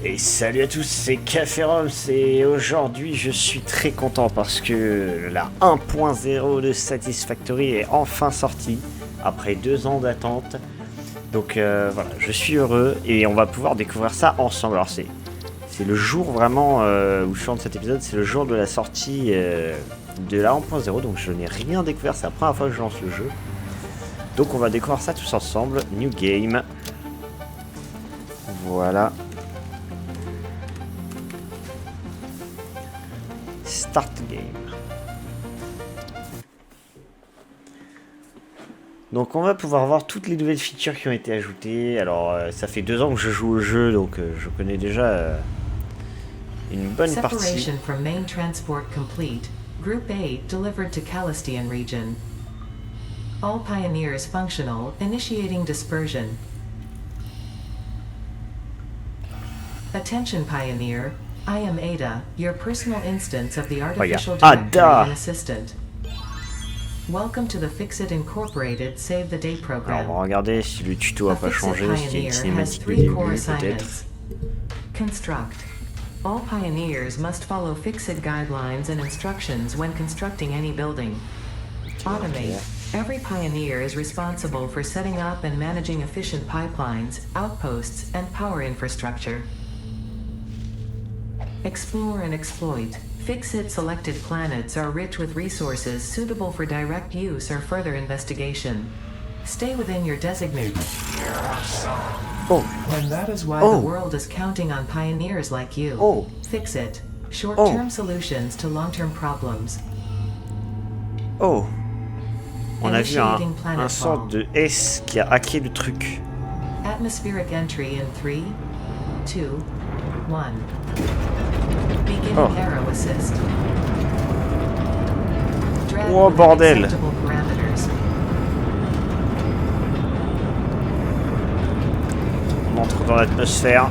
Et salut à tous, c'est Caférum et aujourd'hui je suis très content parce que la 1.0 de Satisfactory est enfin sortie après 2 ans d'attente. Donc voilà, je suis heureux et on va pouvoir découvrir ça ensemble. Alors c'est le jour vraiment où je chante cet épisode, c'est le jour de la sortie de la 1.0, donc je n'ai rien découvert, c'est la première fois que je lance le jeu. Donc on va découvrir ça tous ensemble, New Game. Voilà. Start game. Donc on va pouvoir voir toutes les nouvelles features qui ont été ajoutées. Alors ça fait 2 ans que je joue au jeu, donc je connais déjà une bonne partie. Separation from main transport complete. Group A delivered to Calistian region. All pioneers functional, initiating dispersion. Attention pioneer, I am Ada, your personal instance of the artificial directory and assistant. Welcome to the Fixit Incorporated Save the Day program. Alors on va regarder si le tuto a pas changé, s'il y a une cinématique de début peut-être. Construct. All pioneers must follow Fixit guidelines and instructions when constructing any building. Automate. Every pioneer is responsible for setting up and managing efficient pipelines, outposts, and power infrastructure. Explore and exploit. Fixit selected planets are rich with resources suitable for direct use or further investigation. Stay within your designated. Oh. And that is why the world is counting on pioneers like you. Fixit. Short-term solutions to long-term problems. Oh. On a vu un sort de S qui a hacké le truc. Atmospheric entry in 3, 2, 1. Beginning arrow assist. Oh bordel. On entre dans l'atmosphère.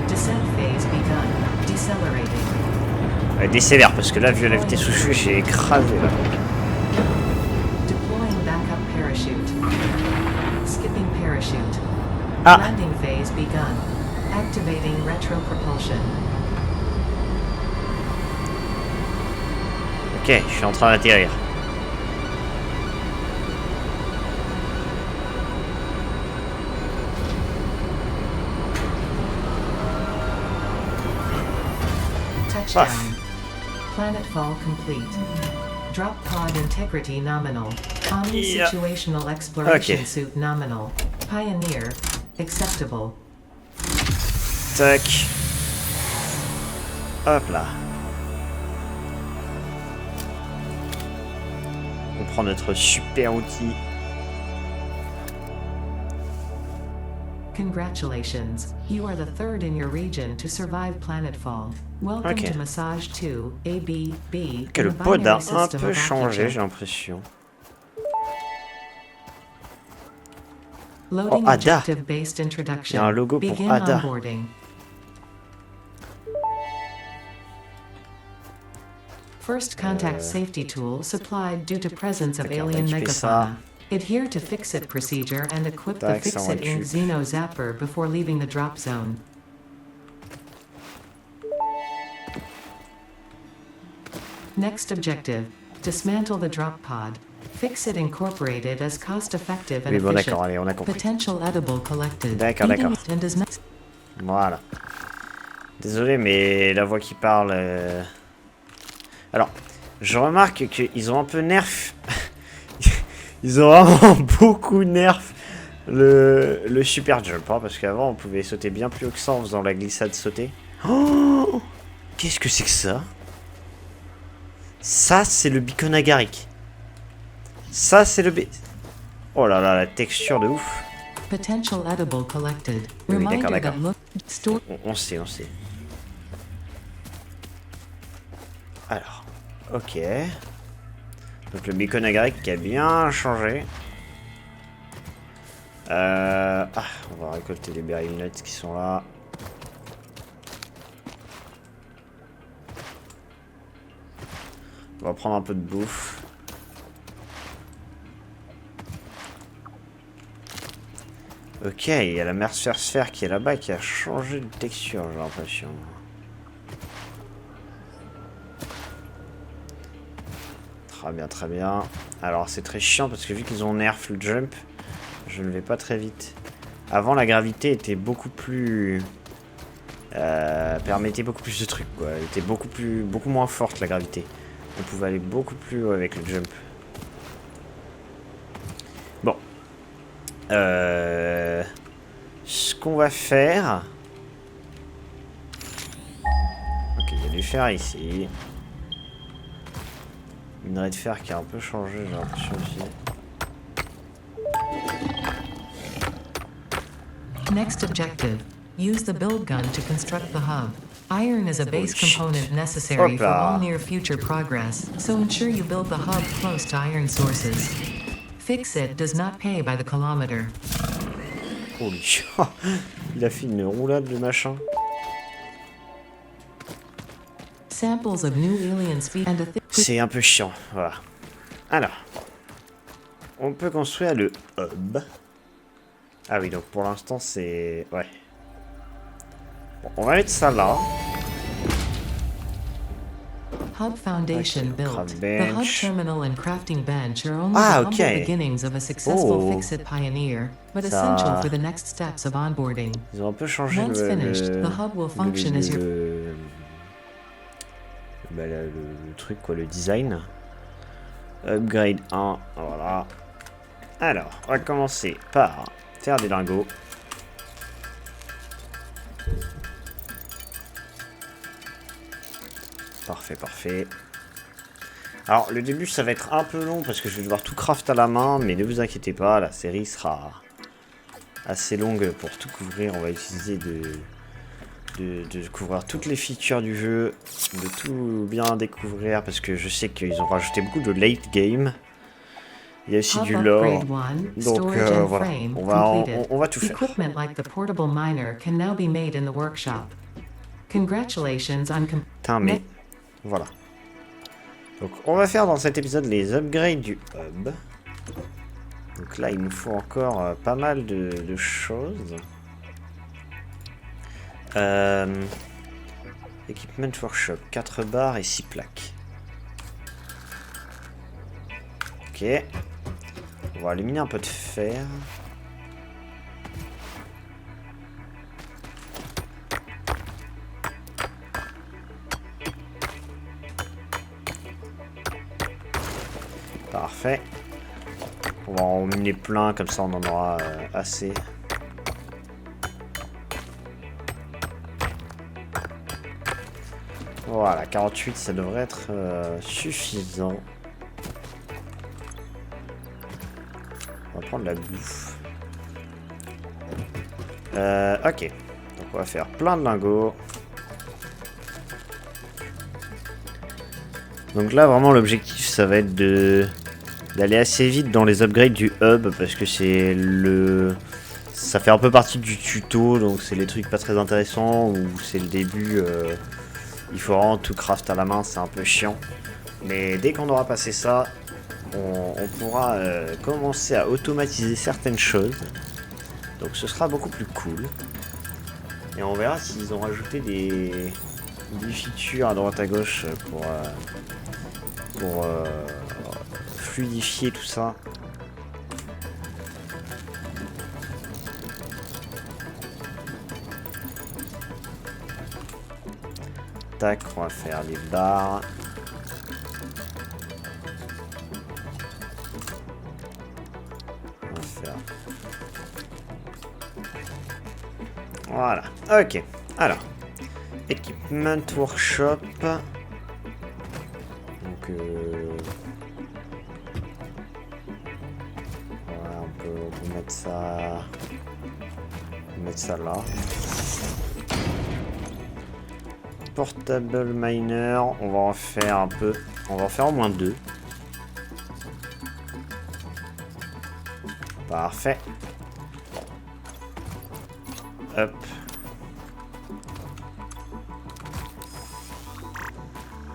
Descent phase begun. Decelerating. Décélère parce que là vu la vitesse où je suis, j'ai écrasé là. Deploying backup parachute. Skipping parachute. Ah. Landing phase begun. Activating retro propulsion. Ok, je suis en train d'atterrir. Touchdown. Planetfall complete. Drop pod integrity nominal. Omni situational exploration suit nominal. Pioneer acceptable. Tac. Hop là. On prend notre super outil. Congratulations, you are the third in your region to survive planetfall. Welcome to Massage 2, ABB. Ok, le pod a un peu changé, j'ai l'impression. Loading Ada. objective-based introduction. Il y a un logo pour Begin Ada. onboarding. First contact safety tool supplied due to presence of alien megafauna. Adhere to Fixit procedure and equip the Fixit Inc. Xeno Zapper before leaving the drop zone. Next objective, dismantle the drop pod. Fixit Incorporated as cost-effective and efficient. D'accord, allez, on a compris. Potential edible collected. D'accord. Voilà. Désolé, mais la voix qui parle... Alors, je remarque qu'ils ont un peu nerf. Ils ont vraiment beaucoup nerf le super jump. Hein, parce qu'avant, on pouvait sauter bien plus haut que ça en faisant la glissade sautée. Oh, qu'est-ce que c'est que ça? Ça, c'est le beacon agaric. Ça, c'est le... Oh là là, la texture de ouf. Potential edible collected. Oui, d'accord. On sait. Alors, ok. Donc le beacon agaric qui a bien changé. On va récolter les berry nuts qui sont là. On va prendre un peu de bouffe. Ok, il y a la Mercer Sphère qui est là-bas qui a changé de texture, j'ai l'impression. Très bien, très bien. Alors c'est très chiant parce que vu qu'ils ont nerf le jump, je ne vais pas très vite. Avant la gravité était beaucoup plus... permettait beaucoup plus de trucs, quoi. Elle était beaucoup moins forte la gravité. On pouvait aller beaucoup plus haut avec le jump. Bon. Ce qu'on va faire... Ok, il y a du fer ici. Minerai de fer qui a un peu changé, j'ai l'impression aussi. Next objective. Use the build gun to construct the hub. Iron is a base component necessary for all near future progress, so ensure you build the hub close to iron sources. Fix-It does not pay by the kilometer. Holy shit. Il a fait une roulade de machin. Samples of new alien species and a C'est un peu chiant, voilà. Alors, on peut construire le hub. Ah oui, donc pour l'instant c'est... Ouais. Bon, on va mettre ça là. Hub foundation Okay, built. craft The hub bench. terminal and crafting bench are only Ah, the humble okay. beginnings of a successful Oh. Fix-It pioneer, but Ça- essential for the next steps of onboarding. Ils ont un peu changé Once finished, the hub will function as your le truc quoi, le design. Upgrade 1, voilà. Alors, on va commencer par faire des lingots. Parfait, parfait. Alors, le début, ça va être un peu long parce que je vais devoir tout craft à la main, mais ne vous inquiétez pas, la série sera assez longue pour tout couvrir. On va utiliser de couvrir toutes les features du jeu, de tout bien découvrir parce que je sais qu'ils ont rajouté beaucoup de late game. Il y a aussi Hub du lore. upgrade 1, Donc storage and voilà, frame on va tout faire. Equipment like the portable miner can now be made in the workshop. Congratulations on Putain, mais voilà. Donc on va faire dans cet épisode les upgrades du hub. Donc là il nous faut encore pas mal de choses. Equipment workshop, 4 barres et 6 plaques. Ok. On va éliminer un peu de fer. Parfait. On va en miner plein, comme ça on en aura assez. Voilà, 48 ça devrait être suffisant. On va prendre la bouffe. Ok. Donc on va faire plein de lingots. Donc là vraiment l'objectif ça va être d'aller assez vite dans les upgrades du hub parce que c'est ça fait un peu partie du tuto, donc c'est les trucs pas très intéressants ou c'est le début. Il faut vraiment tout craft à la main, c'est un peu chiant. Mais dès qu'on aura passé ça, on pourra commencer à automatiser certaines choses. Donc ce sera beaucoup plus cool. Et on verra s'ils ont rajouté des features à droite à gauche pour fluidifier tout ça. Tac, on va faire les barres. On va faire... Voilà, ok. Alors, Equipment Workshop. Donc, voilà, on peut mettre ça... mettre ça là. Portable miner, on va en faire un peu. On va en faire au moins 2. Parfait. Hop.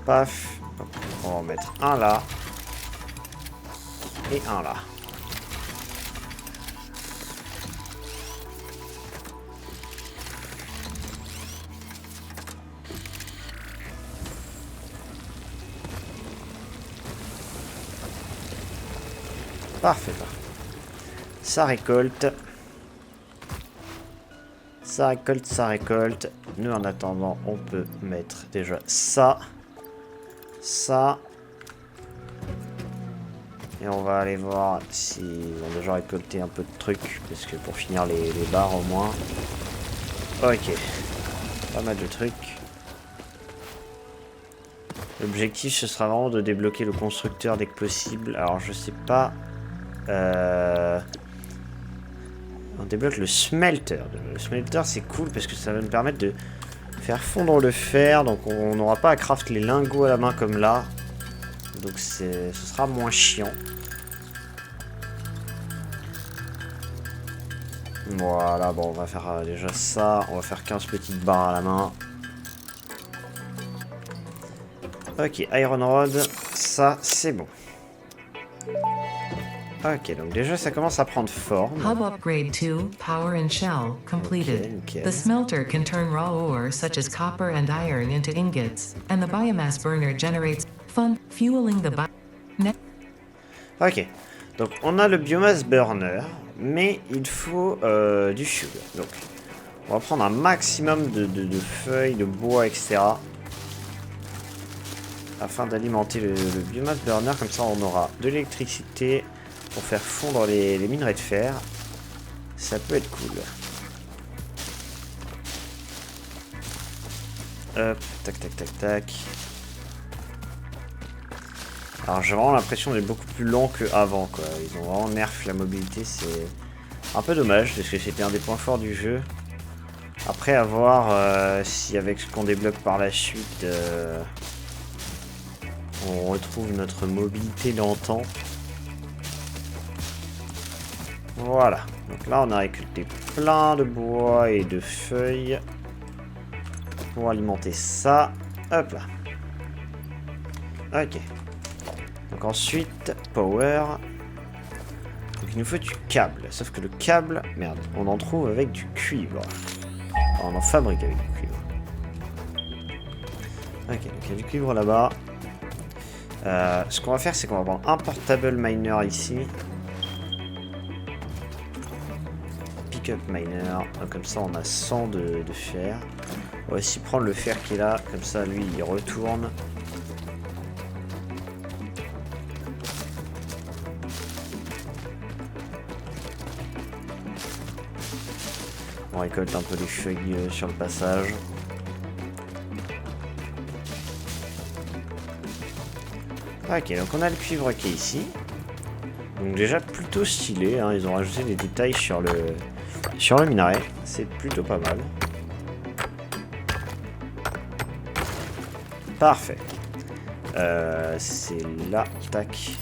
Paf. On va en mettre un là. Et un là. Parfait. Ça récolte. Ça récolte, ça récolte. Nous, en attendant, on peut mettre déjà ça. Ça. Et on va aller voir s'ils ont déjà récolté un peu de trucs. Parce que pour finir les barres au moins. Ok. Pas mal de trucs. L'objectif, ce sera vraiment de débloquer le constructeur dès que possible. Alors, je sais pas... On débloque le smelter. Le smelter, c'est cool parce que ça va nous permettre de faire fondre le fer. Donc, on n'aura pas à craft les lingots à la main comme là. Donc, ce sera moins chiant. Voilà, bon, on va faire déjà ça. On va faire 15 petites barres à la main. Ok, Iron Rod, ça c'est bon. Ok, donc déjà ça commence à prendre forme. Hub upgrade 2, power and shell, completed. Okay. The smelter can turn raw ore such as copper and iron into ingots, and the biomass burner generates fun, fueling the Ok, donc on a le biomass burner, mais il faut du fuel. Donc on va prendre un maximum de feuilles, de bois, etc. Afin d'alimenter le biomass burner, comme ça on aura de l'électricité pour faire fondre les minerais de fer. Ça peut être cool. Hop, tac tac tac tac. Alors j'ai vraiment l'impression d'être beaucoup plus lent qu'avant quoi. Ils ont vraiment nerf la mobilité, c'est un peu dommage parce que c'était un des points forts du jeu. Après à voir si avec ce qu'on débloque par la suite on retrouve notre mobilité d'antan. Voilà, donc là on a récolté plein de bois et de feuilles pour alimenter ça. Hop là. Ok. Donc ensuite, power. Donc il nous faut du câble. Sauf que le câble, merde, on en trouve avec du cuivre. Enfin, on en fabrique avec du cuivre. Ok, donc il y a du cuivre là-bas. Ce qu'on va faire, c'est qu'on va prendre un portable miner ici. Pick-up miner. Donc, comme ça, on a 100 de fer. On va aussi prendre le fer qui est là. Comme ça, lui, il retourne. On récolte un peu les feuilles sur le passage. Ok, donc on a le cuivre qui est ici. Donc déjà plutôt stylé, hein, ils ont rajouté des détails sur le minerai. C'est plutôt pas mal. Parfait. C'est là, tac.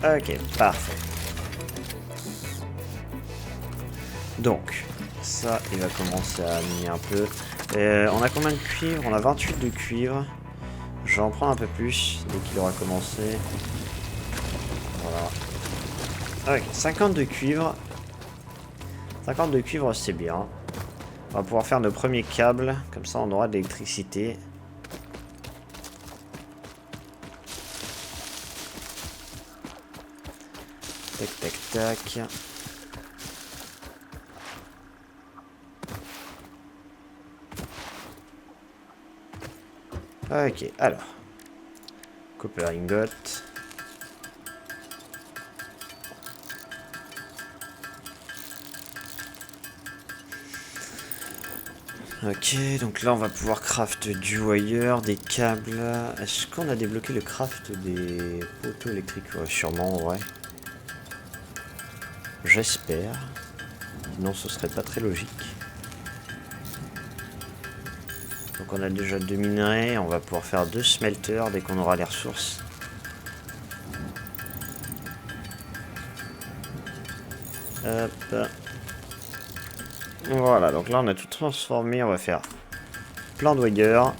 Ok, parfait. Donc, ça, il va commencer à miner un peu. On a combien de cuivre? On a 28 de cuivre. Je vais en prendre un peu plus dès qu'il aura commencé. Voilà. Ok, 50 de cuivre. 50 de cuivre, c'est bien. On va pouvoir faire nos premiers câbles. Comme ça, on aura de l'électricité. Tac, tac, tac. Ok, alors. Copper ingot. Ok, donc là on va pouvoir craft du wire, des câbles. Est-ce qu'on a débloqué le craft des poteaux électriques? Ouais, sûrement, ouais. J'espère. Sinon ce serait pas très logique. Donc on a déjà 2 minerais, on va pouvoir faire 2 smelters dès qu'on aura les ressources. Hop. Voilà, donc là on a tout transformé, on va faire plein de wire.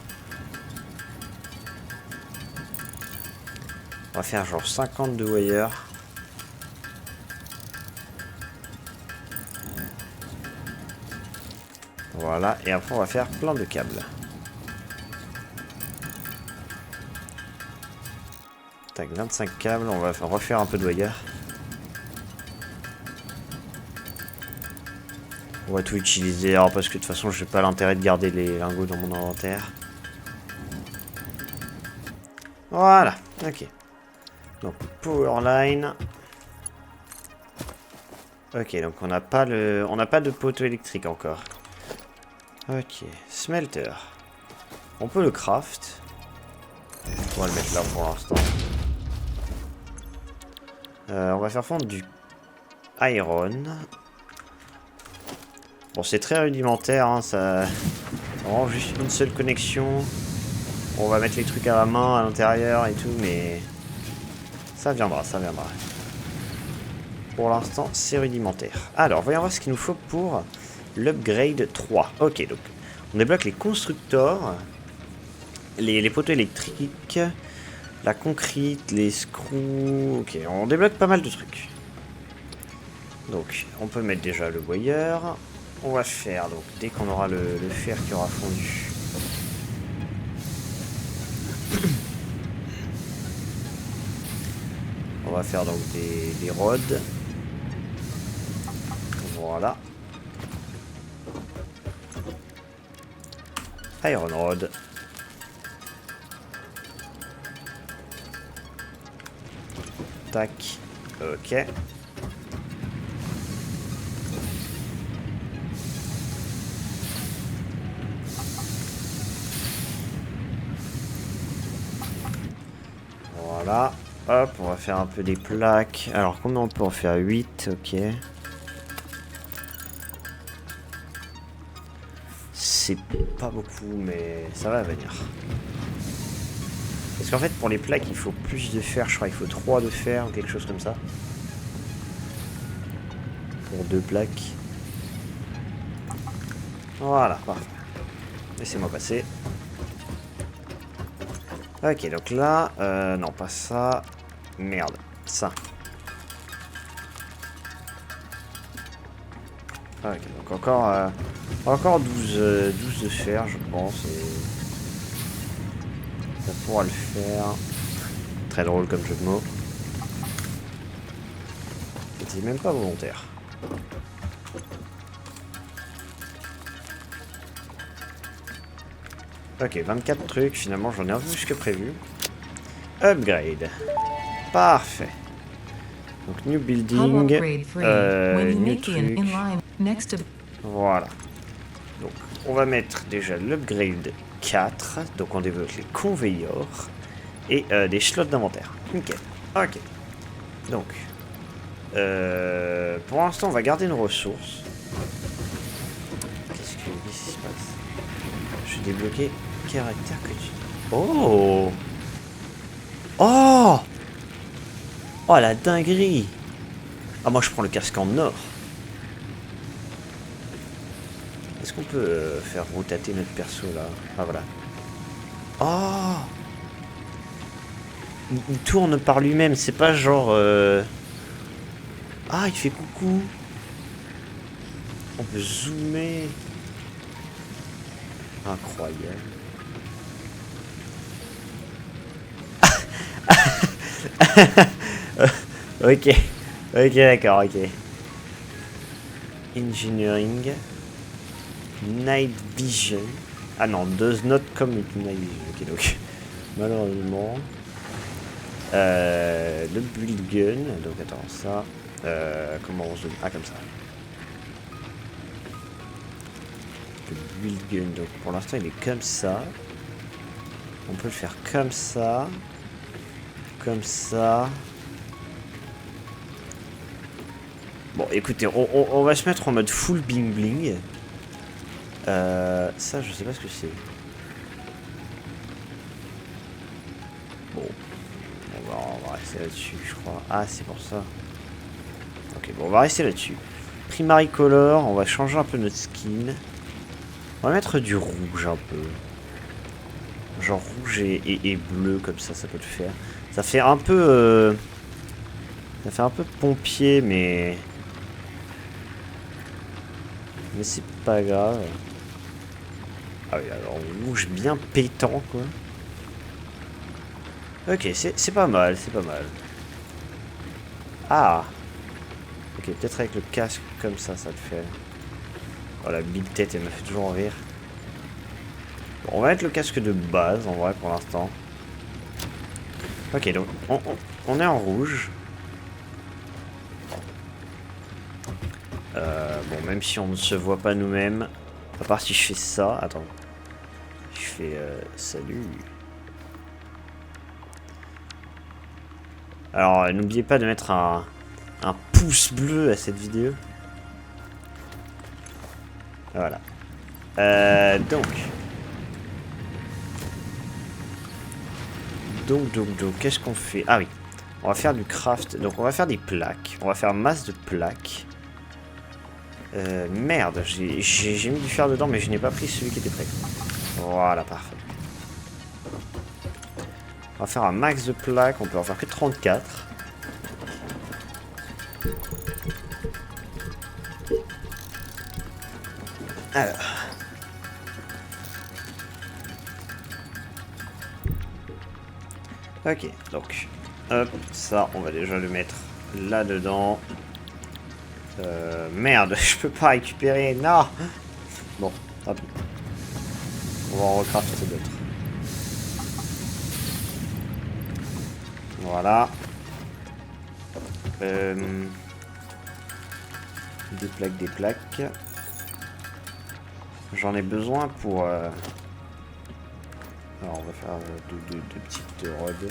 On va faire genre 50 de wire. Voilà, et après on va faire plein de câbles. Tac, 25 câbles, on va refaire un peu de wire. On va tout utiliser, alors parce que de toute façon j'ai pas l'intérêt de garder les lingots dans mon inventaire. Voilà, ok. Donc power line. Ok, donc on n'a pas de poteau électrique encore. Ok, smelter. On peut le craft. On va le mettre là pour l'instant. On va faire fondre du iron. Bon, c'est très rudimentaire, hein, ça... Vraiment juste une seule connexion. On va mettre les trucs à la main, à l'intérieur et tout, mais... Ça viendra, ça viendra. Pour l'instant, c'est rudimentaire. Alors, voyons voir ce qu'il nous faut pour l'upgrade 3. Ok, donc, on débloque les constructeurs, les poteaux électriques, la concrete, les screws... Ok, on débloque pas mal de trucs. Donc, on peut mettre déjà le wire. On va faire, donc, dès qu'on aura le fer qui aura fondu. On va faire donc des rods. Voilà. Iron rod. Tac. Ok. Voilà. Hop, on va faire un peu des plaques. Alors, combien on peut en faire? 8, ok. C'est pas beaucoup, mais ça va venir. Parce qu'en fait, pour les plaques, il faut plus de fer. Je crois qu'il faut 3 de fer ou quelque chose comme ça. Pour 2 plaques. Voilà, parfait. Laissez-moi passer. Ok, donc là... non, pas ça. Merde, ça. Ok, donc encore 12 de fer, je pense. Et ça pourra le faire. Très drôle comme jeu de mots. C'est même pas volontaire. Ok, 24 trucs, finalement j'en ai un peu plus que prévu. Upgrade. Parfait. Donc new building. New truc. Voilà. Donc on va mettre déjà l'upgrade 4. Donc on développe les conveyors. Et des slots d'inventaire. Nickel. Ok. Donc. Pour l'instant on va garder nos ressources. Qu'est-ce qui se passe? Je vais débloquer caractère que tu... Oh! Oh! Oh la dinguerie! Ah moi je prends le casque en or. Est-ce qu'on peut faire rotater notre perso là? Ah voilà. Oh! Il tourne par lui-même, c'est pas genre... Ah, il fait coucou. On peut zoomer. Incroyable. Ok. Ok, d'accord, ok. Engineering. Night Vision. Ah non, does not come with night vision. Ok, donc, malheureusement. Le build gun. Donc, attends, ça. Comment on zoome? Ah, comme ça. Le build gun. Donc, pour l'instant, il est comme ça. On peut le faire comme ça. Comme ça. Bon, écoutez, on va se mettre en mode full bling bling. Ça, je sais pas ce que c'est. Bon. On va rester là-dessus, je crois. Ah, c'est pour ça. Ok, bon, on va rester là-dessus. Primary color, on va changer un peu notre skin. On va mettre du rouge un peu. Genre rouge et bleu, comme ça peut le faire. Ça fait un peu... Ça fait un peu pompier, mais... Mais c'est pas grave. Ah oui, alors rouge bien pétant, quoi. Ok, c'est pas mal, c'est pas mal. Ah. Ok, peut-être avec le casque comme ça le fait. Oh, la big tête, elle me fait toujours rire. Bon, on va mettre le casque de base, en vrai, pour l'instant. Ok, donc, on est en rouge. Bon, même si on ne se voit pas nous-mêmes. À part si je fais ça. Attends. Je fais... salut. Alors, n'oubliez pas de mettre un pouce bleu à cette vidéo. Voilà. Donc, qu'est-ce qu'on fait? Ah oui, on va faire du craft. Donc, on va faire des plaques. On va faire masse de plaques. Merde, j'ai mis du fer dedans, mais je n'ai pas pris celui qui était prêt. Voilà, parfait. On va faire un max de plaques. On peut en faire que 34. Alors. Ok, donc, hop, ça, on va déjà le mettre là-dedans. Merde, je peux pas récupérer, non. Bon, tant pis. On va en recrafter d'autres. Voilà. Des plaques. J'en ai besoin pour... Alors, on va faire deux petites rods.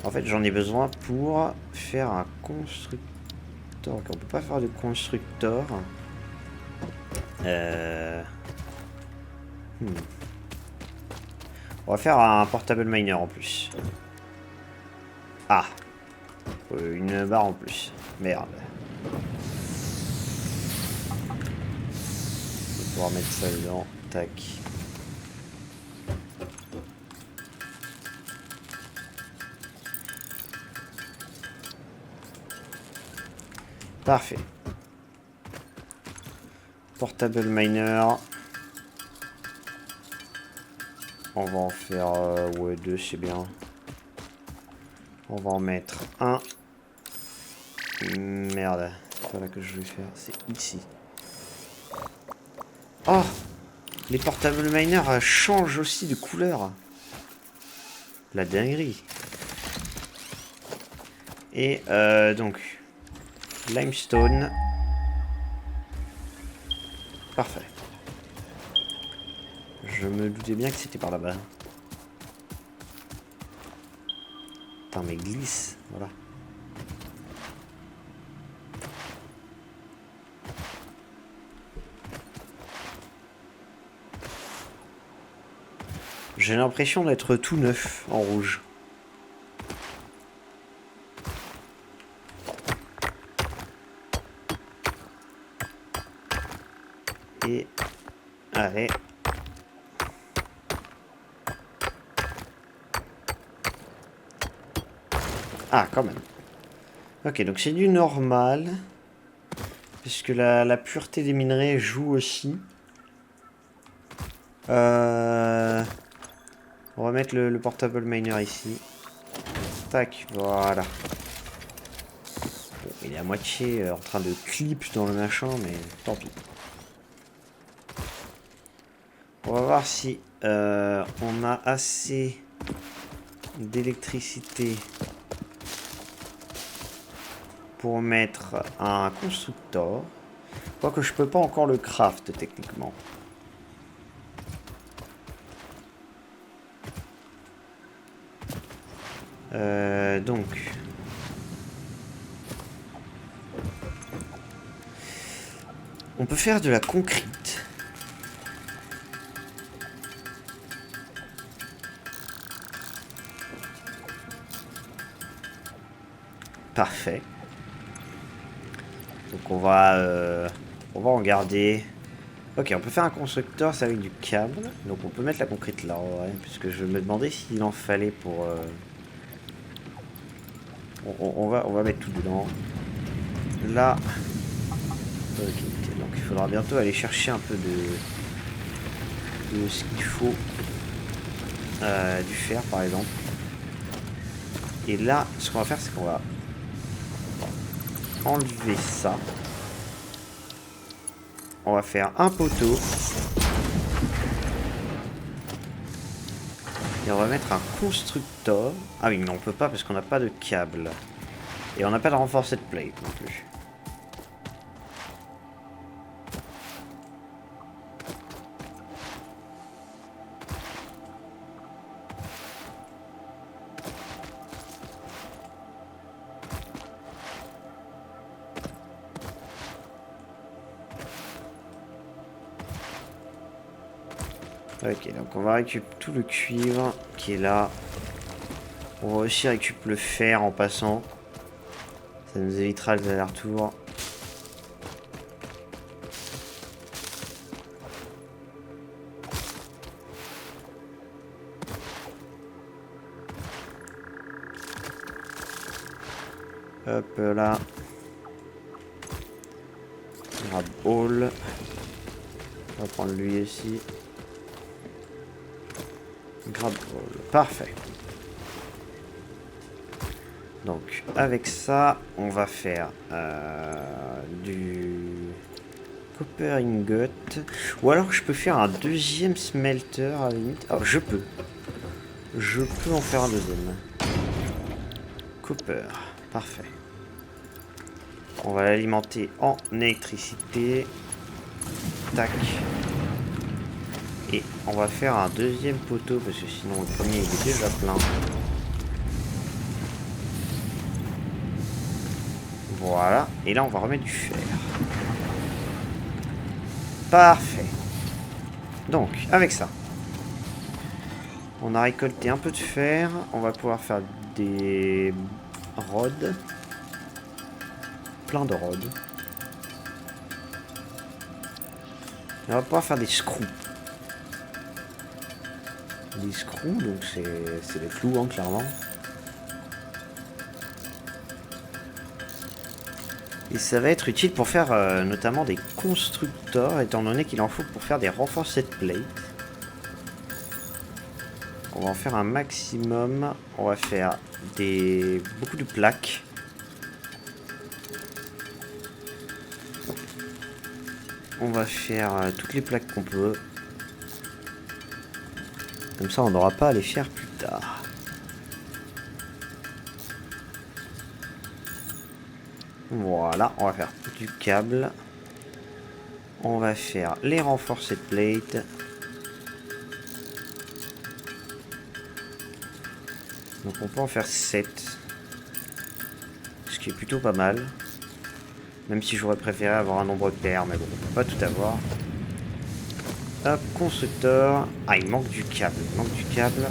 En fait, j'en ai besoin pour faire un constructeur. Ok, on peut pas faire de constructeur. On va faire un portable miner en plus. Ah, une barre en plus. Merde. On va pouvoir mettre ça dedans. Tac. Parfait. Portable miner. On va en faire ouais, 2, c'est bien. On va en mettre un. Merde, c'est pas là que je vais faire, c'est ici. Oh, les portable miners changent aussi de couleur. La dinguerie. Et donc, limestone. Parfait. Je me doutais bien que c'était par là-bas. Putain, mais glisse, voilà. J'ai l'impression d'être tout neuf en rouge. Et... allez. Ah, quand même. Ok, donc c'est du normal. Puisque la pureté des minerais joue aussi. On va mettre le portable miner ici. Tac, voilà. Bon, il est à moitié en train de clip dans le machin, mais tant pis. On va voir si on a assez d'électricité pour mettre un constructeur. Quoique je peux pas encore le craft techniquement. Donc... on peut faire de la concrète. Parfait. Donc on va en garder. Ok, on peut faire un constructeur, c'est avec du câble. Donc on peut mettre la concrète là, ouais, puisque je me demandais s'il en fallait pour... on va mettre tout dedans. Là. Ok, donc il faudra bientôt aller chercher un peu de ce qu'il faut. Du fer par exemple. Et là, ce qu'on va faire, c'est qu'on va enlever ça. On va faire un poteau. Et on va mettre un constructeur. Ah oui, mais on peut pas parce qu'on n'a pas de câble. Et on n'a pas de reinforced plate non plus. Ok, donc on va récupérer tout le cuivre qui est là. On va aussi récupérer le fer en passant. Ça nous évitera les allers-retours. Hop là. Grab all. On va prendre lui aussi. Grab all. Parfait. Donc avec ça, on va faire du copper ingot. Ou alors je peux faire un deuxième smelter à la limite. Oh, je peux. Je peux en faire un deuxième. Copper. Parfait. On va l'alimenter en électricité. Tac. Et on va faire un deuxième poteau parce que sinon le premier il est déjà plein. Voilà. Et là on va remettre du fer. Parfait. Donc avec ça, on a récolté un peu de fer. On va pouvoir faire des rods. Plein de rods. Et on va pouvoir faire des screws. Des screws, donc c'est des clous, hein, clairement. Et ça va être utile pour faire notamment des constructeurs, étant donné qu'il en faut pour faire des reinforced plates. On va en faire un maximum. On va faire beaucoup de plaques. On va faire toutes les plaques qu'on peut. Comme ça, on n'aura pas à les faire plus tard. Voilà, on va faire du câble. On va faire les reinforced plates. Donc on peut en faire 7. Ce qui est plutôt pas mal. Même si j'aurais préféré avoir un nombre pair, mais bon, on peut pas tout avoir. Hop, constructeur. Ah, il manque du câble. Il manque du câble.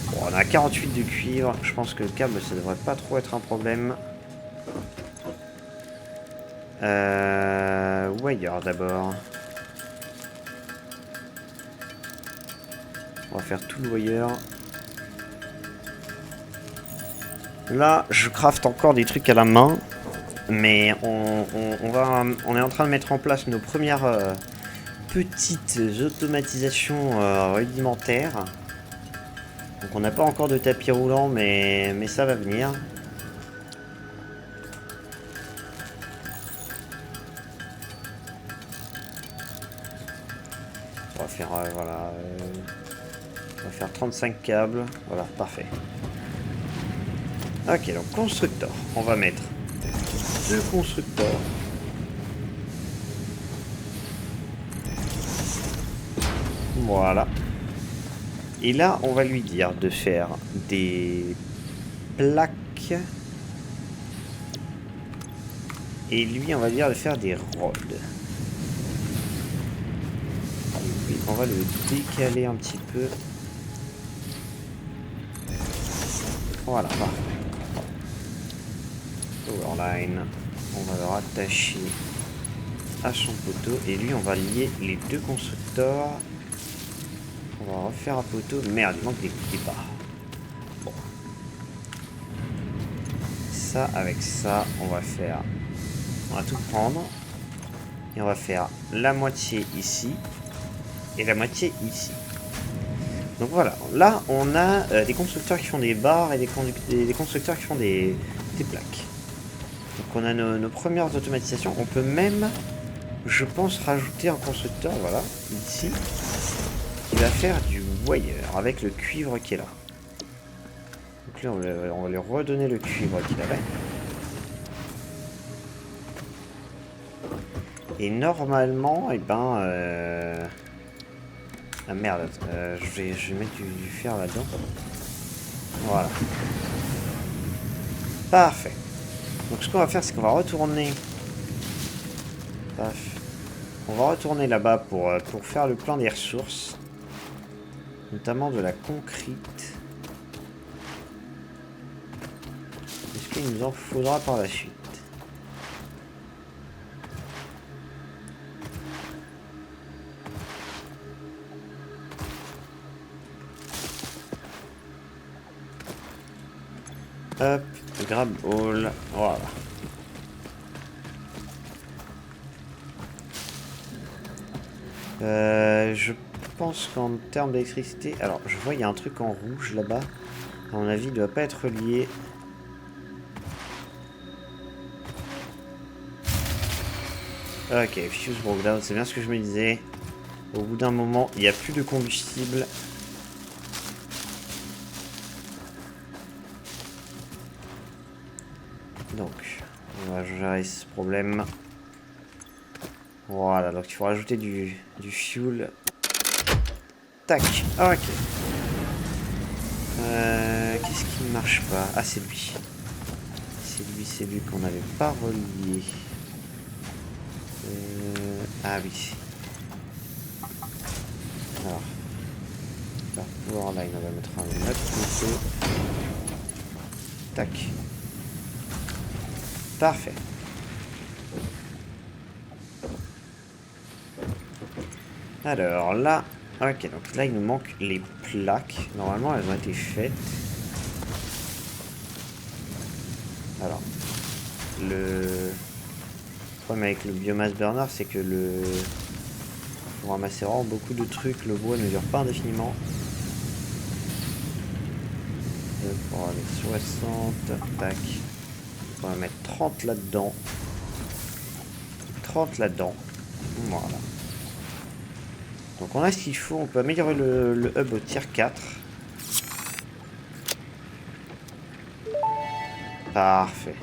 Bon, on a 48 de cuivre. Je pense que le câble, ça devrait pas trop être un problème. Wire d'abord. On va faire tout le wire. Là, je craft encore des trucs à la main. Mais on est en train de mettre en place nos premières petites automatisations rudimentaires. Donc on n'a pas encore de tapis roulant, mais ça va venir. On va faire voilà. On va faire 35 câbles. Voilà, parfait. Ok, donc constructeur. On va mettre 2 constructeurs. Voilà. Et là, on va lui dire de faire des plaques. Et lui, on va dire de faire des rods. Et lui, on va le décaler un petit peu. Voilà, parfait. Powerline. On va le rattacher à son poteau. Et lui, on va lier les 2 constructeurs. On va refaire un poteau. Merde, il manque des barres. Bon. Ça, avec ça, on va faire... On va tout prendre. Et on va faire la moitié ici. Et la moitié ici. Donc voilà, là on a des constructeurs qui font des barres et des constructeurs qui font des plaques. Donc on a nos premières automatisations. On peut même, je pense, rajouter un constructeur, voilà, ici, qui va faire du wire avec le cuivre qui est là. Donc là on va lui redonner le cuivre qu'il avait. Et normalement, eh ben... Ah merde, je vais mettre du fer là-dedans. Voilà. Parfait. Donc ce qu'on va faire, c'est qu'on va retourner... Paf. On va retourner là-bas pour faire le plan des ressources. Notamment de la concrete. Est-ce qu'il nous en faudra par la suite? Hop, grab all, voilà. Je pense qu'en termes d'électricité... Alors, je vois, il y a un truc en rouge là-bas. À mon avis, il ne doit pas être lié. Ok, fuse broke down, c'est bien ce que je me disais. Au bout d'un moment, il n'y a plus de combustible. Donc, on va gérer ce problème. Voilà, donc il faut rajouter du fuel. Tac, ok. Qu'est-ce qui ne marche pas? Ah, c'est lui. C'est lui qu'on n'avait pas relié. Ah oui. Alors, par pouvoir line, on va mettre un autre couteau. Tac. Parfait. Alors là, ok, donc là il nous manque les plaques. Normalement elles ont été faites. Alors, le problème avec le biomass burner, c'est que faut ramasser vraiment beaucoup de trucs. Le bois ne dure pas indéfiniment. Pour aller 60, tac. On va mettre 30 là-dedans. 30 là-dedans. Voilà. Donc on a ce qu'il faut, on peut améliorer le hub au tier 4. Parfait.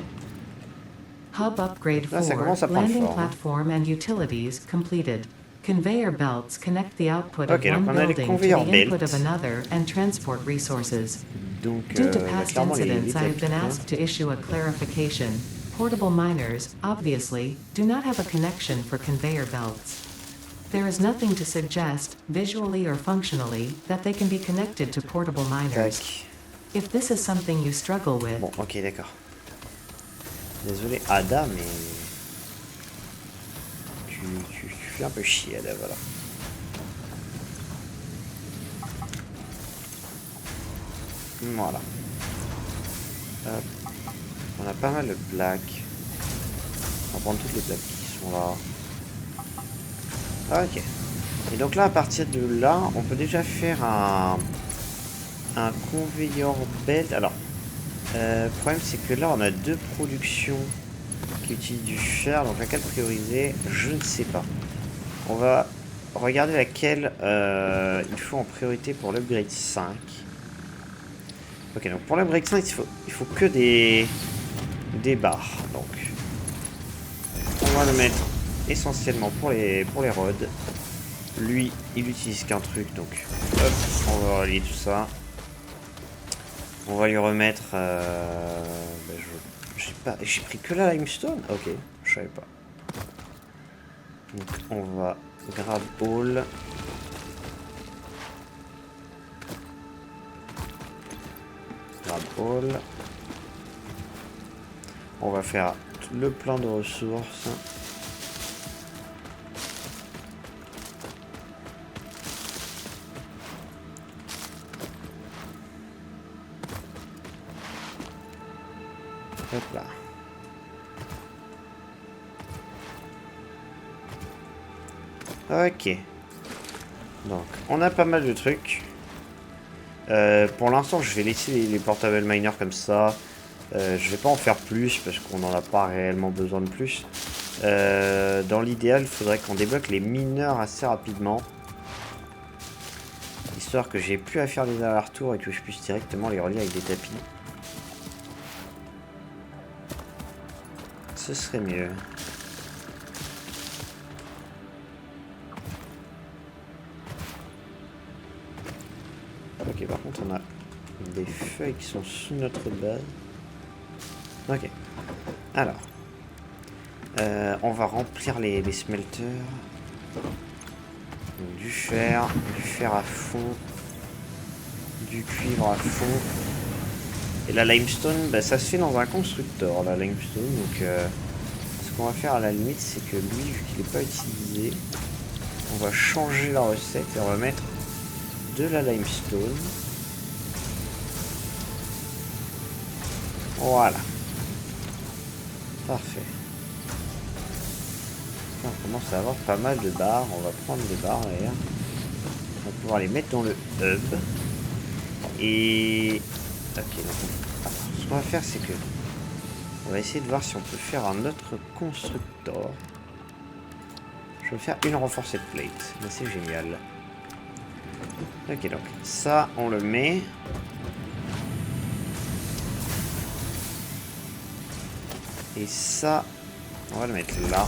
Hub upgrade Là, ça 4, commence à prendre landing forme. platform and utilities completed. Conveyor belts connect the output Ok, of donc one on a les building to conveyor the input belts. of another and transport resources. Donc, Due to bah, past clairement les incidents, I have been tapis, asked to issue a clarification. Portable miners, obviously, do not have a connection for conveyor belts. There is nothing to suggest, visually or functionally, that they can be connected to portable miners. Tac. If this is something you struggle with, Bon, ok, d'accord. Désolé Ada, mais... Tu fais un peu chier Ada, voilà. Voilà. Hop. On a pas mal de plaques. On va prendre toutes les plaques qui sont là. Ok. Et donc là, à partir de là, on peut déjà faire un conveyor belt. Alors, le problème c'est que là, on a deux productions qui utilisent du fer. Donc laquelle prioriser, je ne sais pas. On va regarder laquelle il faut en priorité pour l'upgrade 5. Ok, donc pour l'upgrade 5, il faut que des barres. Donc, on va le mettre essentiellement pour les rods. Lui, il utilise qu'un truc, donc hop, on va relier tout ça. On va lui remettre... j'ai pris que la limestone. Ok, je savais pas. Donc on va grab all. Grab all. On va faire le plan de ressources. Hop là. Ok. Donc, on a pas mal de trucs. Pour l'instant, je vais laisser les portable miners comme ça. Je vais pas en faire plus parce qu'on n'en a pas réellement besoin de plus. Dans l'idéal, il faudrait qu'on débloque les mineurs assez rapidement. Histoire que j'ai plus à faire des allers-retours et que je puisse directement les relier avec des tapis. Ce serait mieux. Ok, par contre, on a des feuilles qui sont sous notre base. Ok. Alors. On va remplir les smelters. Donc, du fer à fond. Du cuivre à fond. Et la limestone, bah, ça se fait dans un constructeur, la limestone. Donc, ce qu'on va faire à la limite, c'est que lui, vu qu'il n'est pas utilisé, on va changer la recette et on va mettre de la limestone. Voilà. Parfait. On commence à avoir pas mal de barres. On va prendre des barres d'ailleurs. On va pouvoir les mettre dans le hub. Et... Ok, donc ce qu'on va faire, c'est que... On va essayer de voir si on peut faire un autre constructeur. Je vais faire une renforcée de plate. Mais c'est génial. Ok, donc ça, on le met. Et ça, on va le mettre là.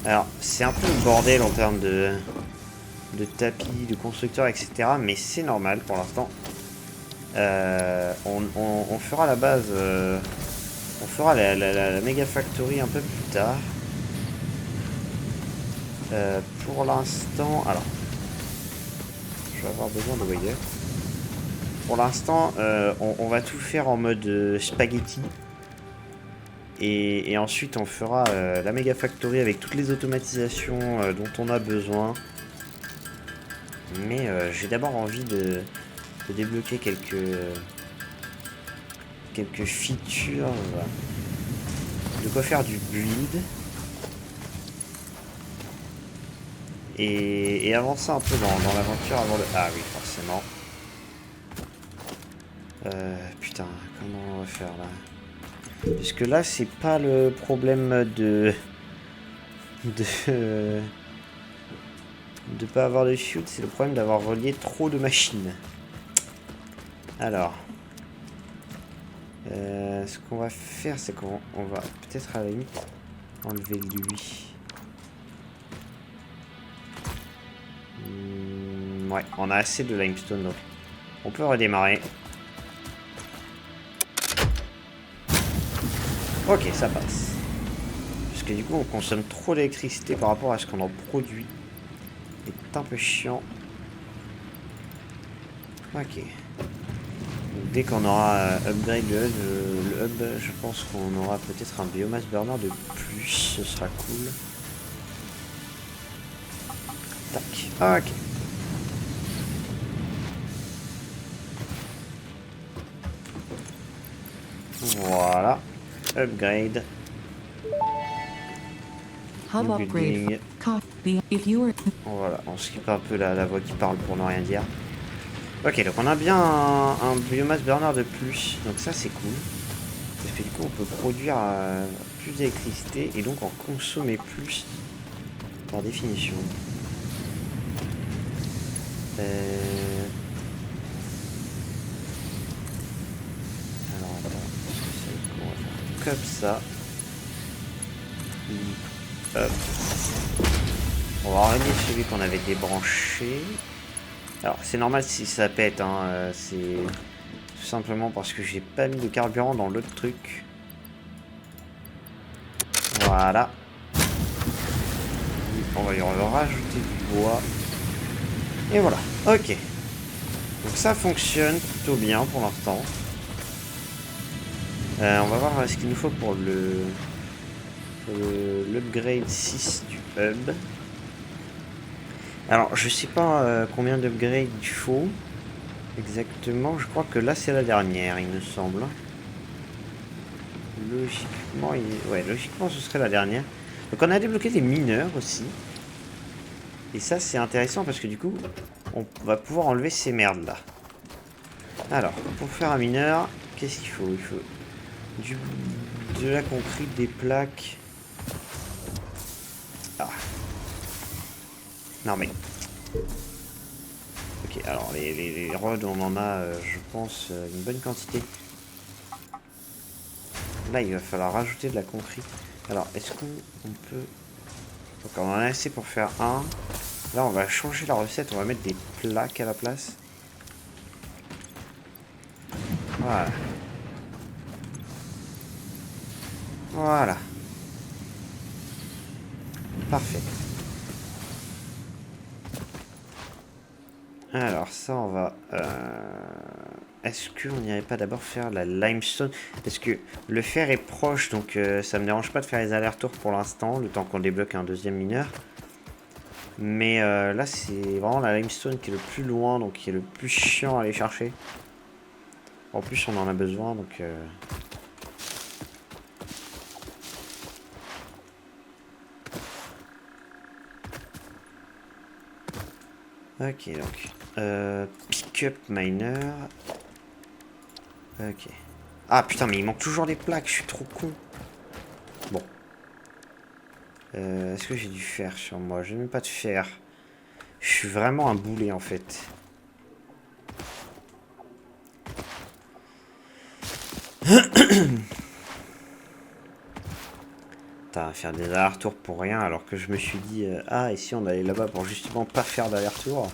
Alors, c'est un peu le bordel en termes de tapis, de constructeurs, etc. Mais c'est normal pour l'instant. On fera la base... on fera la Mega Factory un peu plus tard. Pour l'instant... Alors... Je vais avoir besoin de wire. Pour l'instant, on va tout faire en mode spaghetti. Et ensuite, on fera la Mega Factory avec toutes les automatisations dont on a besoin. Mais j'ai d'abord envie de débloquer quelques features. De quoi faire du build. Et avancer un peu dans l'aventure avant le... Ah oui, forcément. Putain, comment on va faire là? Puisque là, c'est pas le problème de pas avoir de chute, c'est le problème d'avoir relié trop de machines. Alors, ce qu'on va faire, c'est qu'on va peut-être à la limite enlever lui. Ouais, on a assez de limestone, donc on peut redémarrer. Ok, ça passe. Parce que du coup, on consomme trop d'électricité par rapport à ce qu'on en produit. C'est un peu chiant. Ok. Donc, dès qu'on aura upgrade le hub, je pense qu'on aura peut-être un biomass burner de plus. Ce sera cool. Tac. Ok. Voilà. Upgrade. Building. Voilà, on skip un peu la voix qui parle pour ne rien dire. Ok, donc on a bien un biomass burner de plus, donc ça c'est cool. Parce que du coup on peut produire plus d'électricité et donc en consommer plus par définition. Alors attends, on va faire comme ça. Hop. On va enlever celui qu'on avait débranché. Alors c'est normal si ça pète, hein, c'est tout simplement parce que j'ai pas mis de carburant dans l'autre truc. Voilà. On va lui rajouter du bois. Et voilà, ok. Donc ça fonctionne plutôt bien pour l'instant. On va voir ce qu'il nous faut pour l'upgrade 6 du hub. Alors je sais pas combien d'upgrades il faut exactement, je crois que là c'est la dernière il me semble. Logiquement ce serait la dernière. Donc on a débloqué des mineurs aussi. Et ça c'est intéressant parce que du coup on va pouvoir enlever ces merdes là. Alors, pour faire un mineur, qu'est-ce qu'il faut? Il faut de la concrète, des plaques. Ah. Non mais... Ok, alors les rods, on en a, je pense, une bonne quantité. Là, il va falloir rajouter de la concrète. Alors, est-ce qu'on peut... Donc, on en a assez pour faire un. Là, on va changer la recette. On va mettre des plaques à la place. Voilà. Voilà. Parfait. Alors, ça, on va... Est-ce qu'on n'irait pas d'abord faire la limestone? Parce que le fer est proche, donc ça me dérange pas de faire les allers-retours pour l'instant, le temps qu'on débloque un deuxième mineur. Mais là, c'est vraiment la limestone qui est le plus loin, donc qui est le plus chiant à aller chercher. En plus, on en a besoin, donc... Ok, donc... pick-up miner... Ok. Ah putain, mais il manque toujours des plaques, je suis trop con. Bon. Est-ce que j'ai du fer sur moi? J'ai même pas de fer. Je suis vraiment un boulet en fait. Putain, à faire des allers-retours pour rien alors que je me suis dit ah, et si on allait là-bas pour justement pas faire d'aller-retour.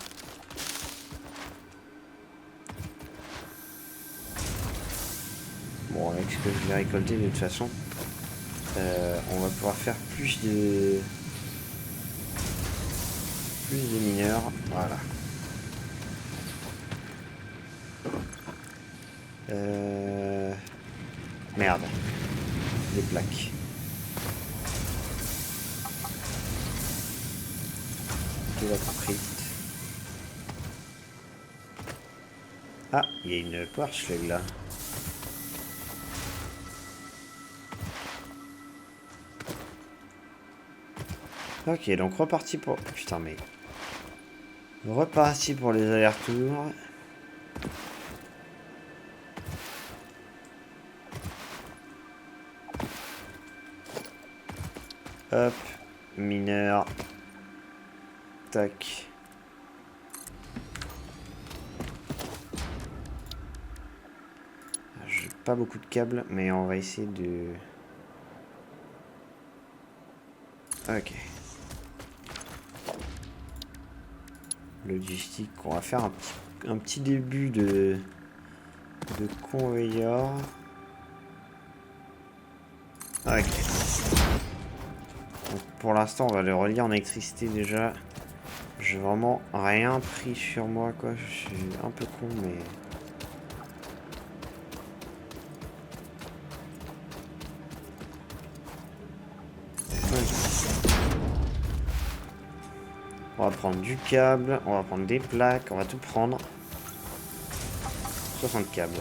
Bon, avec ce que je vais récolter de toute façon, on va pouvoir faire plus de mineurs. Voilà. Merde. Des plaques. De la concrète. Ah, il y a une Power Slug là. Ok, donc reparti pour... Putain, mais... Reparti pour les allers-retours. Hop, mineur. Tac. J'ai pas beaucoup de câbles, mais on va essayer de... Ok. Logistique, on va faire un petit début de conveyor. Ok. Donc pour l'instant, on va le relier en électricité déjà. J'ai vraiment rien pris sur moi, quoi. Je suis un peu con, mais... On va prendre du câble, on va prendre des plaques, on va tout prendre. 60 câbles.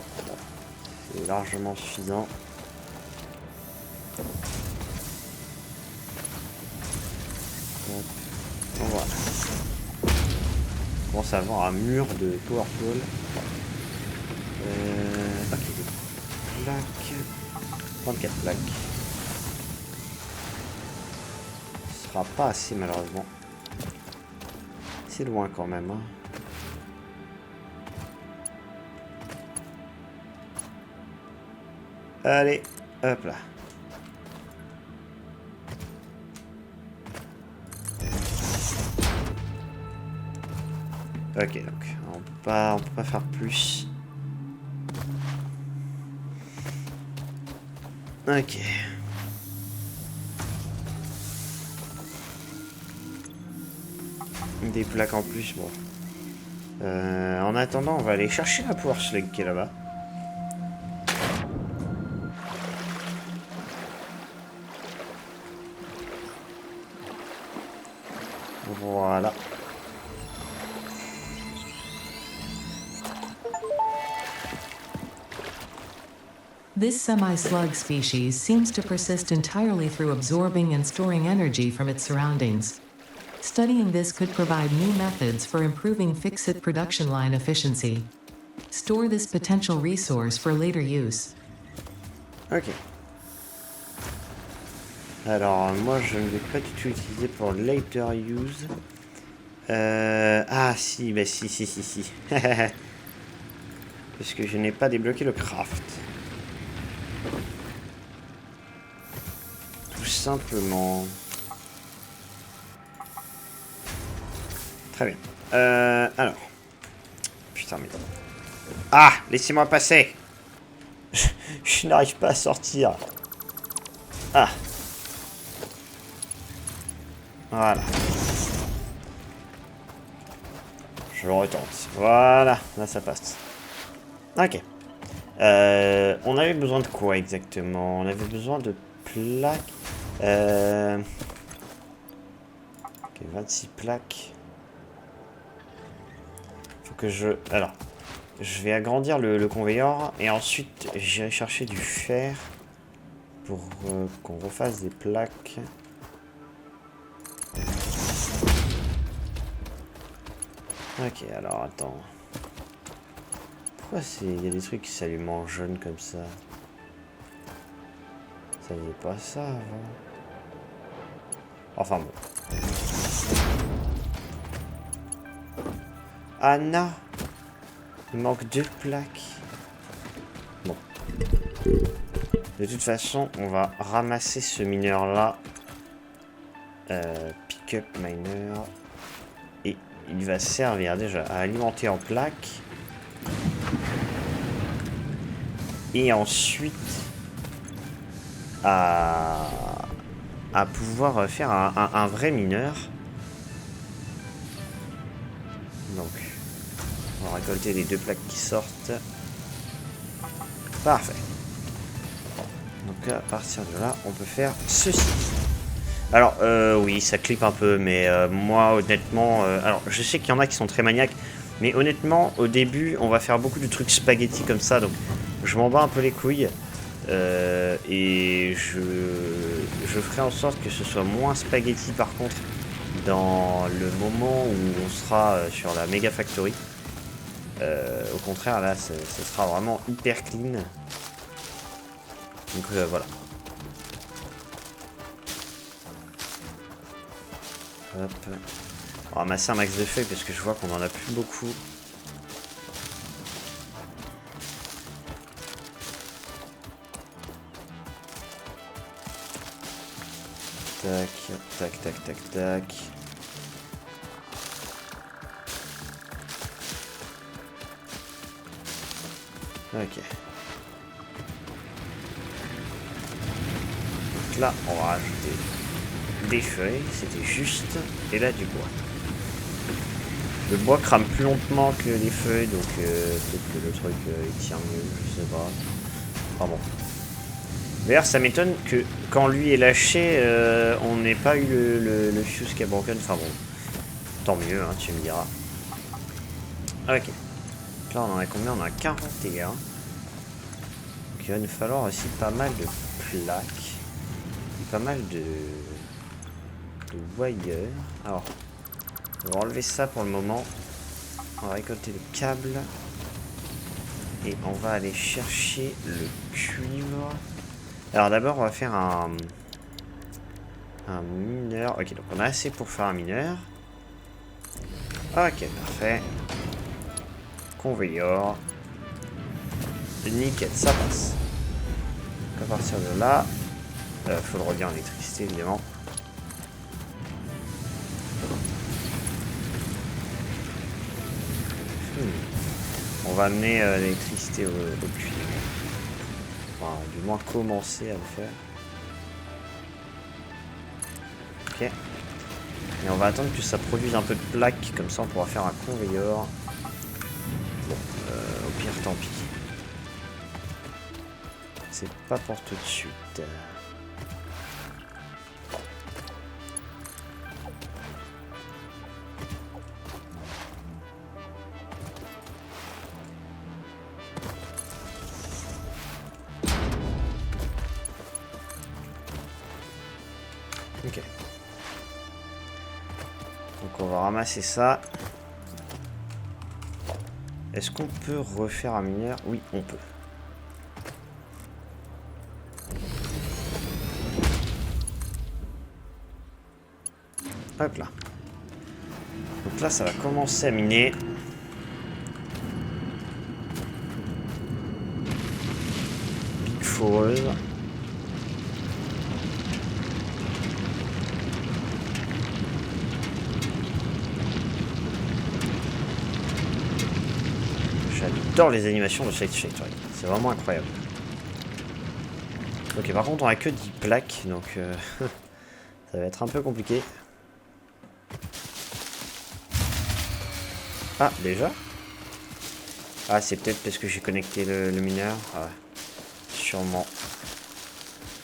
C'est largement suffisant. Donc voilà. On commence à avoir un mur de power pole. Ok, des plaques. 34 plaques. Ce sera pas assez malheureusement. C'est loin quand même. Hein. Allez, hop là. Ok, donc on peut pas faire plus. Ok. Des plaques en plus, bon. En attendant, on va aller chercher la Power Slug qui est là-bas. Voilà. This semi-slug species seems to persist entirely through absorbing and storing energy from its surroundings. Studying this could provide new methods for improving fixed production line efficiency. Store this potential resource for later use. Ok. Alors, moi, je ne vais pas du tout utiliser pour later use. Ah, si, bah si. Parce que je n'ai pas débloqué le craft. Tout simplement. Très bien. Alors. Putain, mais... Ah, laissez-moi passer. Je n'arrive pas à sortir. Ah. Voilà. Je retente. Voilà, là ça passe. Ok. On avait besoin de quoi exactement? On avait besoin de plaques. Ok, 26 plaques. Faut que je... Alors, je vais agrandir le conveyor et ensuite j'irai chercher du fer pour qu'on refasse des plaques. Ok, alors attends. Pourquoi il y a des trucs qui s'allument en jaune comme ça? Ça faisait pas ça avant. Enfin bon. Anna, il manque 2 plaques. Bon. De toute façon, on va ramasser ce mineur là. Pick up miner. Et il va servir déjà à alimenter en plaques. Et ensuite à pouvoir faire un vrai mineur. Donc on va récolter les 2 plaques qui sortent. Parfait. Donc à partir de là on peut faire ceci. Alors oui ça clip un peu mais moi honnêtement alors je sais qu'il y en a qui sont très maniaques mais honnêtement au début on va faire beaucoup de trucs spaghetti comme ça donc je m'en bats un peu les couilles et je ferai en sorte que ce soit moins spaghetti par contre dans le moment où on sera sur la Mega Factory. Au contraire là ce sera vraiment hyper clean. Donc voilà. Hop. On va ramasser un max de feuilles parce que je vois qu'on en a plus beaucoup. Tac. Ok. Donc là, on va rajouter des feuilles, c'était juste. Et là, du bois. Le bois crame plus lentement que les feuilles, donc peut-être que le truc il tient mieux, je sais pas. Enfin bon. D'ailleurs, ça m'étonne que quand lui est lâché, on n'ait pas eu le fuse qui a broken. Enfin bon, tant mieux, hein, tu me diras. Ok. Donc là, on en a combien? On en a 41. Donc il va nous falloir aussi pas mal de plaques. Pas mal de wire. Alors, on va enlever ça pour le moment. On va récolter le câble. Et on va aller chercher le cuivre. Alors d'abord on va faire un mineur. Ok, donc on a assez pour faire un mineur. Ok, parfait. Conveyor. Nickel, ça passe. Donc à partir de là, faut le relier en électricité évidemment. On va amener l'électricité au cuivre. Enfin, du moins commencer à le faire. Ok. Et on va attendre que ça produise un peu de plaques, comme ça on pourra faire un conveyor. Bon, au pire tant pis. C'est pas pour tout de suite. Ok. Donc on va ramasser ça. Est-ce qu'on peut refaire un mineur? Oui, on peut. Hop là. Donc là, ça va commencer à miner. Big foreuse. J'adore les animations de Satisfactory. C'est vraiment incroyable. Ok, par contre, on a que 10 plaques, donc ça va être un peu compliqué. Ah, déjà? Ah, c'est peut-être parce que j'ai connecté le mineur. Ah, ouais. Sûrement.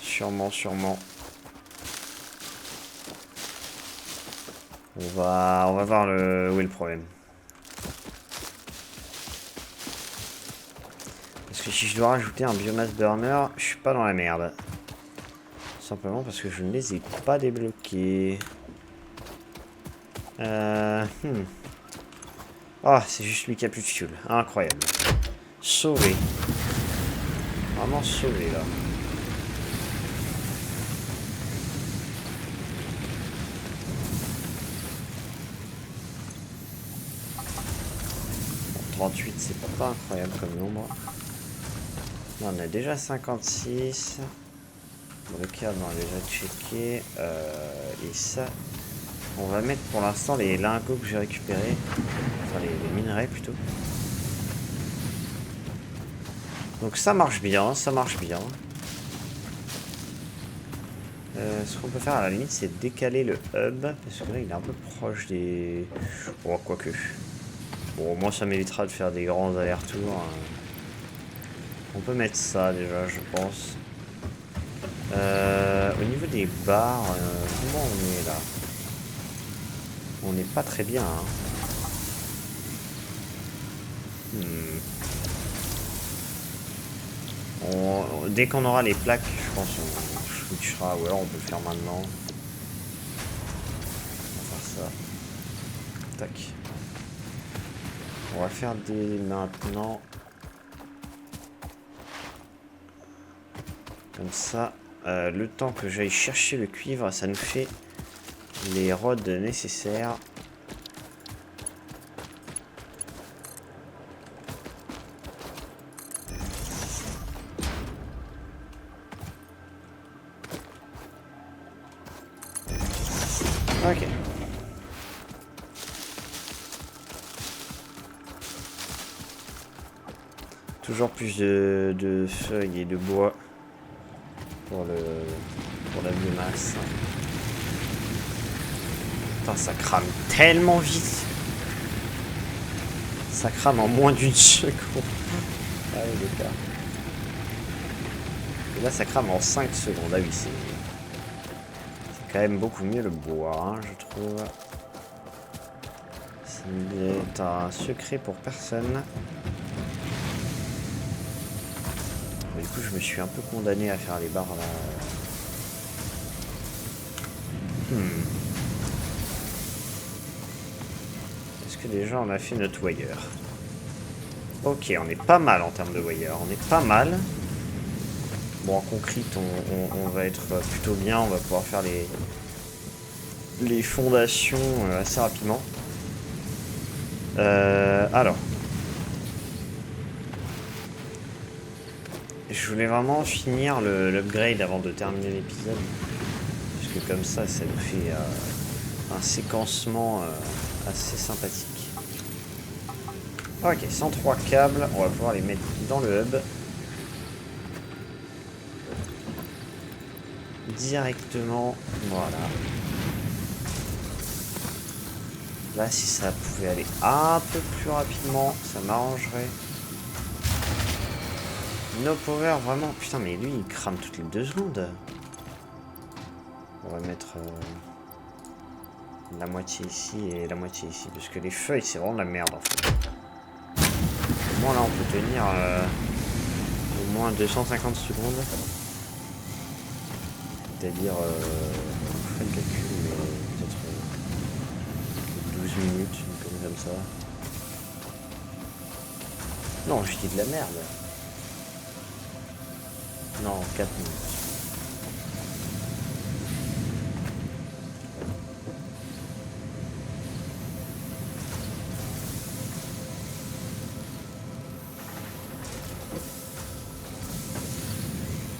Sûrement. On va voir où est le problème. Parce que si je dois rajouter un biomass burner, je suis pas dans la merde. Simplement parce que je ne les ai pas débloqués. Ah, c'est juste lui qui a plus de fuel. Incroyable. Sauvé. Vraiment sauvé là. Bon, 38, c'est pas incroyable comme nombre. Là, on a déjà 56. Le câble, on a déjà checké. Et ça, on va mettre pour l'instant les lingots que j'ai récupérés. Enfin, les minerais plutôt. Donc ça marche bien, ça marche bien. Ce qu'on peut faire à la limite, c'est décaler le hub. Parce que là, il est un peu proche des... Oh, quoique. Bon, au moins, ça m'évitera de faire des grands allers-retours. On peut mettre ça déjà, je pense. Au niveau des barres, comment on est là? On n'est pas très bien. Hein. Dès qu'on aura les plaques, je pense on switchera. Ou alors on peut le faire maintenant. On va faire ça. Tac. On va faire dès maintenant. Comme ça. Le temps que j'aille chercher le cuivre, ça nous fait les rods nécessaires. Ok. Toujours plus de feuilles et de bois pour la biomasse. Putain, ça crame tellement vite. Ça crame en moins d'une seconde. Ah oui, d'accord. Et là, ça crame en 5 secondes. Ah oui, c'est quand même beaucoup mieux le bois, hein, je trouve. C'est un secret pour personne. Du coup, je me suis un peu condamné à faire les barres là. Est-ce que déjà on a fait notre wire? Ok, on est pas mal en termes de wire. On est pas mal. Bon, en concrete, on va être plutôt bien. On va pouvoir faire les fondations assez rapidement. Alors. Je voulais vraiment finir l'upgrade avant de terminer l'épisode. Parce que comme ça nous fait un séquencement assez sympathique. Ok, 103 câbles. On va pouvoir les mettre dans le hub. Directement. Voilà. Là, si ça pouvait aller un peu plus rapidement, ça m'arrangerait. No power, vraiment. Putain, mais lui, il crame toutes les 2 secondes. On va mettre la moitié ici et la moitié ici. Parce que les feuilles, c'est vraiment de la merde, en fait. Au moins, là, on peut tenir au moins 250 secondes. C'est-à-dire... le calcul, mais peut-être... minutes, une connerie comme ça. Non, je dis de la merde. Non, 4 minutes.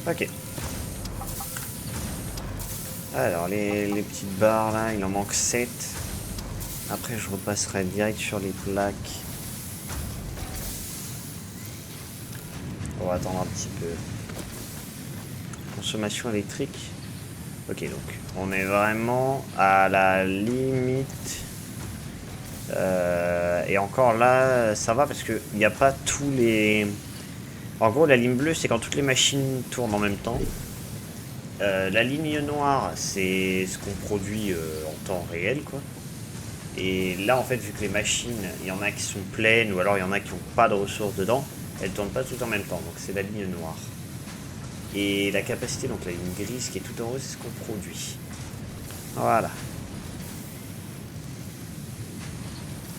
Ok. Alors, les petites barres là, il en manque 7. Après, je repasserai direct sur les plaques. On va attendre un petit peu. Consommation électrique. Ok, donc, on est vraiment à la limite. Et encore là, ça va parce qu'il n'y a pas tous les... En gros, la ligne bleue, c'est quand toutes les machines tournent en même temps. La ligne noire, c'est ce qu'on produit en temps réel, quoi. Et là, en fait, vu que les machines, il y en a qui sont pleines, ou alors il y en a qui n'ont pas de ressources dedans, elles tournent pas tout en même temps, donc c'est la ligne noire. Et la capacité, donc la ligne grise qui est tout en haut, c'est ce qu'on produit. Voilà.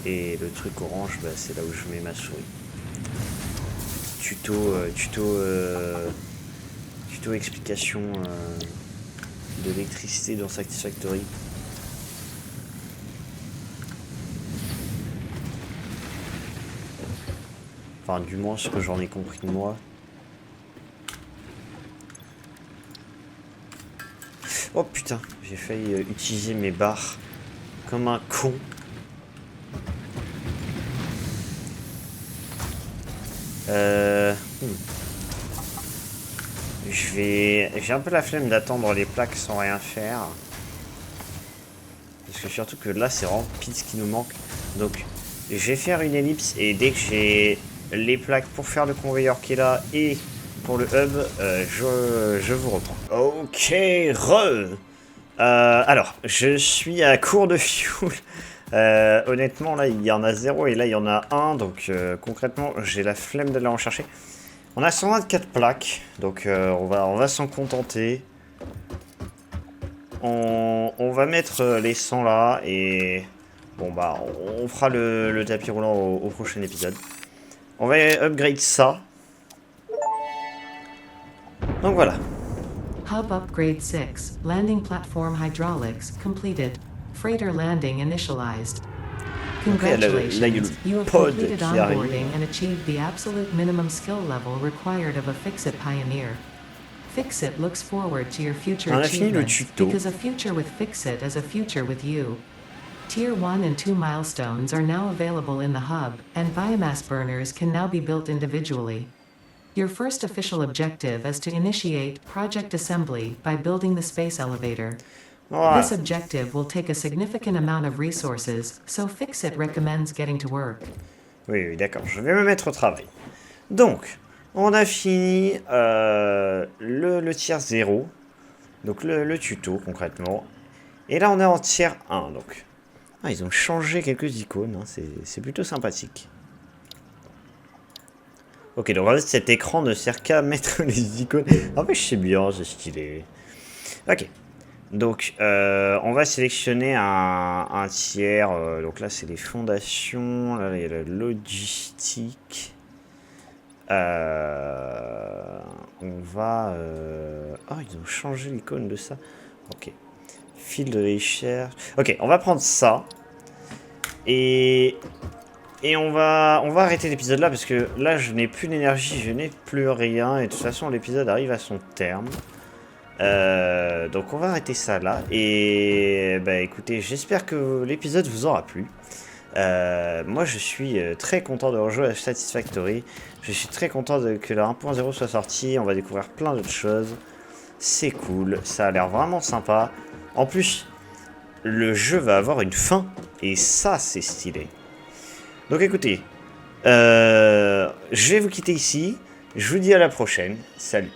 Et le truc orange, bah, c'est là où je mets ma souris. Tuto explication de l'électricité dans Satisfactory. Enfin, du moins ce que j'en ai compris de moi. Oh putain, j'ai failli utiliser mes barres comme un con. J'ai un peu la flemme d'attendre les plaques sans rien faire. Parce que surtout que là, c'est vraiment pile ce qui nous manque. Donc, je vais faire une ellipse et dès que j'ai les plaques pour faire le conveyor qui est là et pour le hub, je vous reprends. Ok, alors, je suis à court de fuel. Honnêtement, là, il y en a 0 et là, il y en a 1. Donc, concrètement, j'ai la flemme d'aller en chercher. On a 124 plaques, donc on va s'en contenter. On va mettre les 100 là et bon bah on fera le tapis roulant au prochain épisode. On va upgrade ça. Donc voilà. Hub upgrade 6. Landing platform hydraulics completed. Freighter landing initialized. Congratulations, you have completed onboarding and achieved the absolute minimum skill level required of a Fixit pioneer. Fixit looks forward to your future achievements, because a future with Fixit is a future with you. Tier 1 and 2 milestones are now available in the hub, and biomass burners can now be built individually. Your first official objective is to initiate project assembly by building the space elevator. Voilà. This objective will take a significant amount of resources, so Fixit recommends getting to work. Oui, d'accord, je vais me mettre au travail. Donc, on a fini le tiers 0, donc le tuto concrètement. Et là, on est en tiers 1, donc. Ah, ils ont changé quelques icônes, hein, c'est plutôt sympathique. Ok, donc en fait, cet écran ne sert qu'à mettre les icônes. En fait, je sais bien, c'est stylé. Ok. Donc, on va sélectionner un tiers. Donc là, c'est les fondations. Là, il y a la logistique. On va... Oh, ils ont changé l'icône de ça. Ok. Fil de recherche. Ok, on va prendre ça. Et on va arrêter l'épisode là parce que là, je n'ai plus d'énergie, je n'ai plus rien. Et de toute façon, l'épisode arrive à son terme. Donc on va arrêter ça là et bah écoutez, j'espère que l'épisode vous aura plu. Moi je suis très content de rejouer à Satisfactory. Je suis très content que la 1.0 soit sortie. On va découvrir plein d'autres choses. C'est cool, ça a l'air vraiment sympa. En plus, le jeu va avoir une fin et ça c'est stylé. Donc écoutez, je vais vous quitter ici. Je vous dis à la prochaine. Salut.